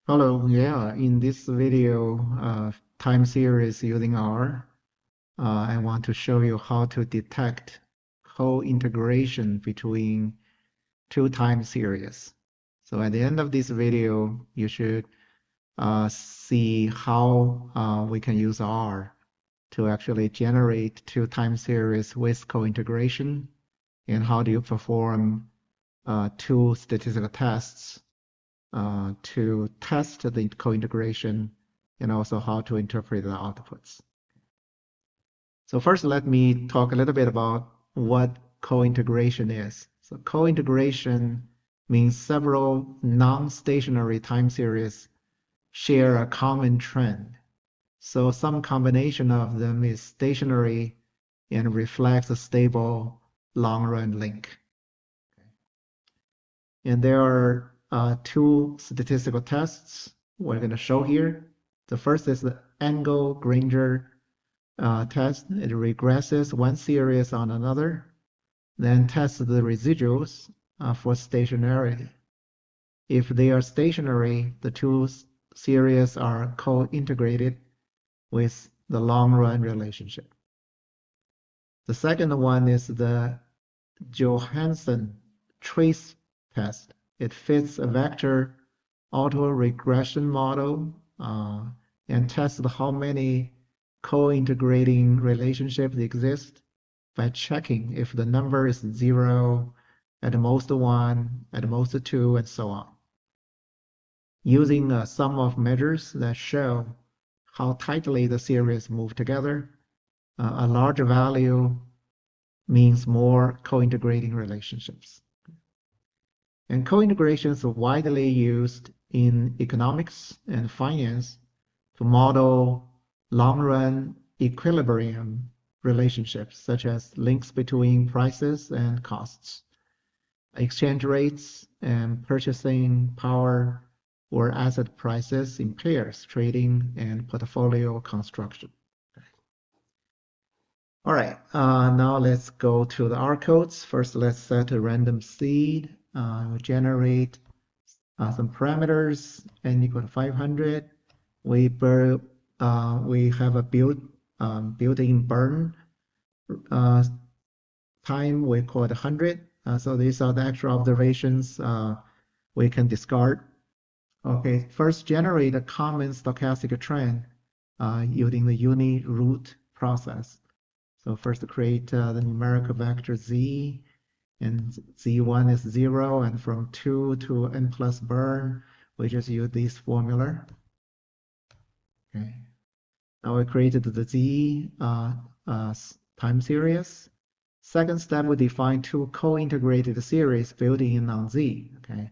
Hello, yeah, in this video, time series using R, I want to show you how to detect co-integration between two time series. So at the end of this video, you should see how we can use R to actually generate two time series with co-integration, and how do you perform two statistical tests to test the co-integration, and also how to interpret the outputs. So first, let me talk a little bit about what co-integration is. So co-integration means several non-stationary time series share a common trend. So some combination of them is stationary and reflects a stable long-run link. And there are two statistical tests we're going to show here. The first is the Engle-Granger test. It regresses one series on another, then tests the residuals for stationarity. If they are stationary, the two series are co-integrated with the long-run relationship. The second one is the Johansen Trace Test. It fits a vector autoregression model and tests how many co-integrating relationships exist by checking if the number is 0, at most 1, at most 2, and so on, using a sum of measures that show how tightly the series move together. A larger value means more co-integrating relationships. And co-integration is widely used in economics and finance to model long-run equilibrium relationships, such as links between prices and costs, exchange rates, and purchasing power or asset prices in pairs, trading, and portfolio construction. All right, now let's go to the R codes. First, let's set a random seed. We'll generate some parameters, n equal to 500. We have a built-in burn time. We call it 100. So these are the actual observations we can discard. Okay, first generate a common stochastic trend using the uni-root process. So first create the numerical vector z, and z1 is 0, and from 2 to n plus burn, we just use this formula. Okay. Now we created the z time series. Second step, we define two co-integrated series building in on z. Okay.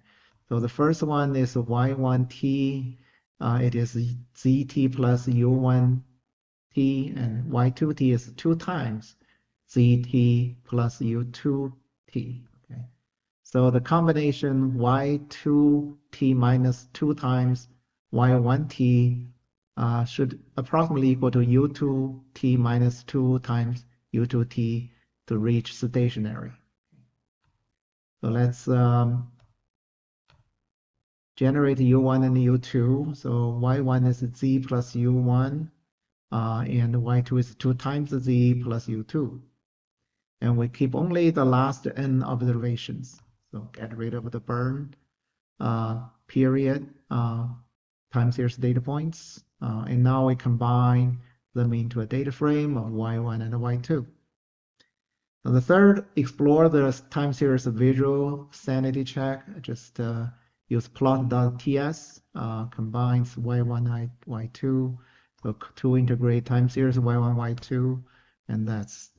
So the first one is y1t. It is zt plus u1t, and y2t is 2 times zt plus u2t. Okay. So the combination y2t minus 2 times y1t should approximately equal to u2t minus 2 times u2t to reach stationary. So let's generate u1 and u2. So y1 is z plus u1, and y2 is 2 times z plus u2. And we keep only the last n observations. So get rid of the burn period time series data points. And now we combine them into a data frame of y1 and y2. Now the third, explore the time series visual sanity check. Just use plot.ts, combines y1, y2, to integrate time series y1, y2, and that's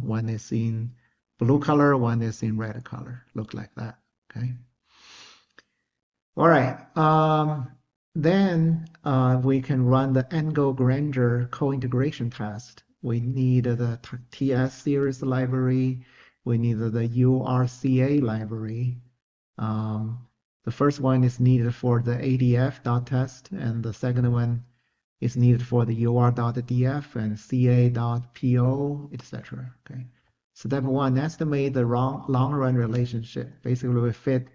one is in blue color, one is in red color. Look like that. Okay. All right. Then we can run the Engle-Granger co-integration test. We need the TS series library. We need the URCA library. The first one is needed for the ADF.test, and the second one is needed for the UR.df and CA.po, etc. Okay. Step one, estimate the long run relationship. Basically, we fit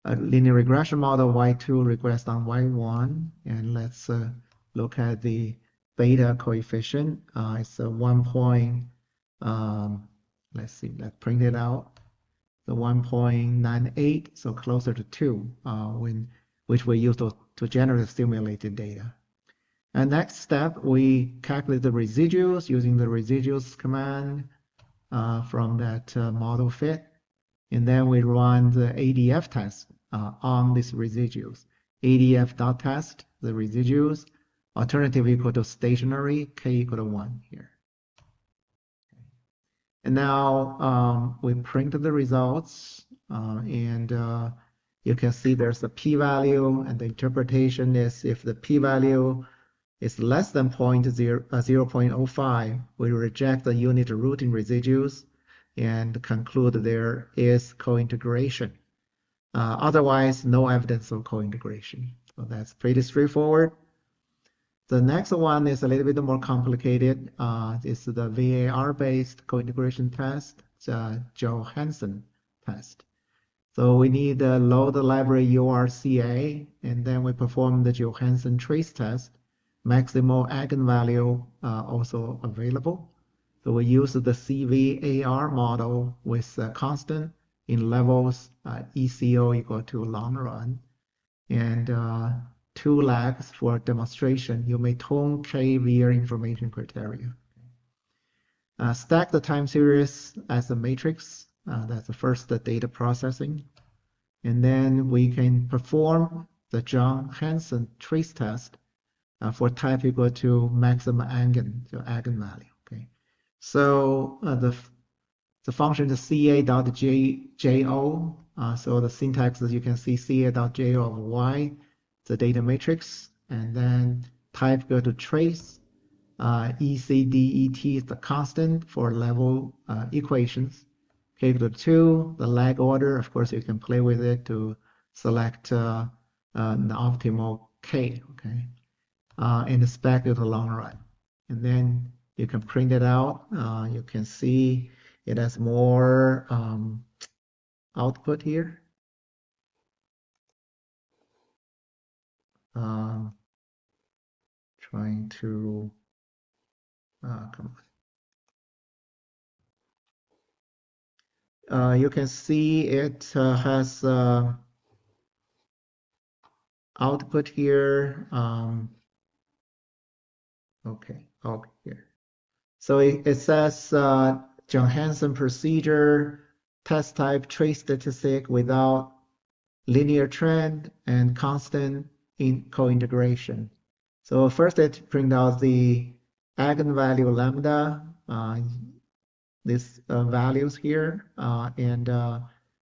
a linear regression model Y2 regressed on Y1, and let's look at the beta coefficient. It's a 1 point, let's see, let's print it out. The 1.98, so closer to 2, which we use to generate simulated data. And next step, we calculate the residuals using the residuals command from that model fit. And then we run the ADF test on these residuals. ADF.test, the residuals, alternative equal to stationary, k equal to 1 here. And now we print the results, and you can see there's a p-value, and the interpretation is if the p-value is less than 0.05, we reject the unit routing residuals and conclude there is cointegration. Otherwise, no evidence of cointegration. So that's pretty straightforward. The next one is a little bit more complicated. It's the VAR-based cointegration test, the Johansen test. So we need to load the library URCA, and then we perform the Johansen Trace Test. Maximal eigenvalue also available. So we use the CVAR model with a constant in levels ECO equal to long run, and 2 lags for demonstration. You may tone K via information criteria. Stack the time series as a matrix. That's the first data processing. And then we can perform the Johansen Trace Test for type equal to maximum eigenvalue. Okay. So the function is ca.jo. So the syntax, as you can see, ca.jo of y, the data matrix, and then type equal to trace. ECDET is the constant for level equations. K equal to 2, the lag order, of course, you can play with it to select the optimal K, okay? And the spec to the long run. And then you can print it out. You can see it has more output here. Trying to come on. You can see it has output here. Okay, here. So it says Johansen procedure, test type, trace statistic without linear trend and constant in cointegration. So first it print out the eigenvalue lambda, these values here, and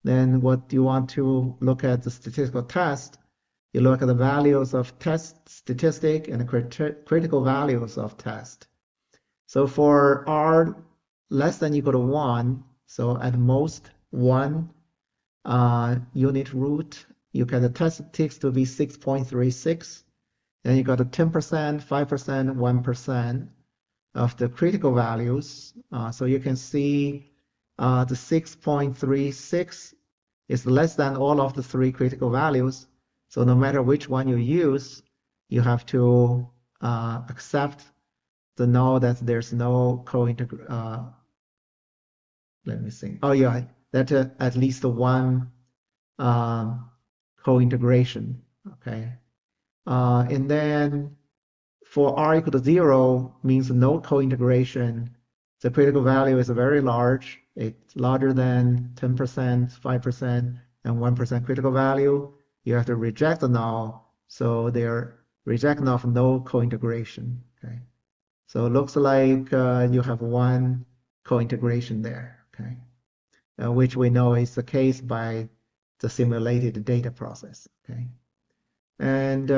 then what you want to look at the statistical test, you look at the values of test statistic and the critical values of test. So for R less than equal to 1, so at most 1 unit root, you get the test sticks to be 6.36. Then you got a 10%, 5%, 1% of the critical values. So you can see the 6.36 is less than all of the 3 critical values. So no matter which one you use, you have to accept the know that there's no let me see. Oh yeah, that at least one cointegration. Okay, and then for R equal to 0 means no cointegration. The critical value is very large. It's larger than 10%, 5%, and 1% critical value. You have to reject the null. So they're reject null for no cointegration. Okay. So it looks like you have one cointegration there. Okay. Which we know is the case by the simulated data process. Okay. And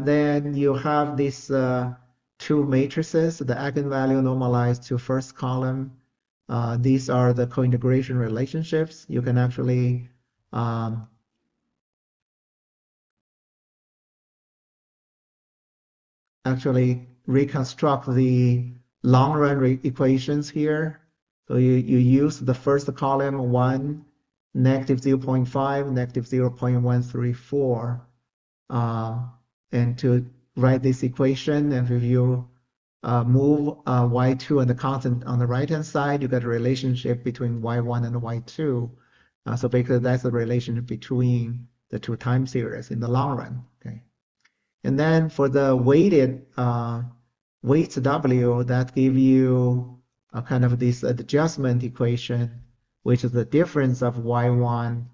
then you have these 2 matrices, the eigenvalue normalized to first column. These are the cointegration relationships. You can actually reconstruct the long run equations here. So you use the first column 1 negative 0.5, negative 0.134. And to write this equation, and if you move y2 and the constant on the right-hand side, you get a relationship between y1 and y2. So basically, that's the relationship between the two time series in the long run. Okay. And then for the weighted weights W, that give you a kind of this adjustment equation, which is the difference of y1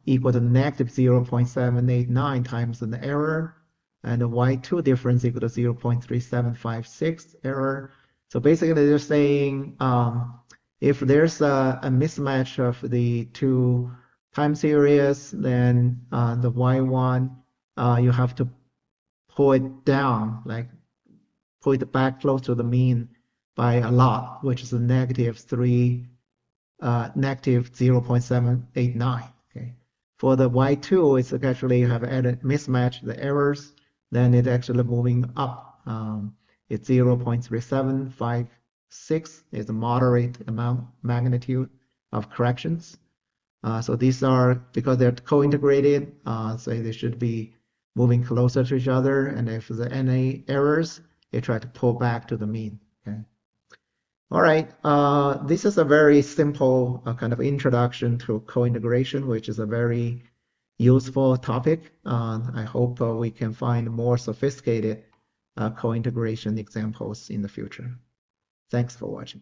equal to negative 0.789 times an error, and the y2 difference equal to 0.3756 error. So basically, they're saying if there's a mismatch of the two time series, then the y1 you have to pull it down, like pull it back close to the mean by a lot, which is a negative 0.789. Okay. For the y2, it's actually you have added mismatch the errors, then it's actually moving up. It's 0.3756 is a moderate amount magnitude of corrections. So these are, because they're co-integrated, so they should be moving closer to each other. And if there's any errors, they try to pull back to the mean. Okay. All right. This is a very simple kind of introduction to co-integration, which is a very useful topic. I hope we can find more sophisticated co-integration examples in the future. Thanks for watching.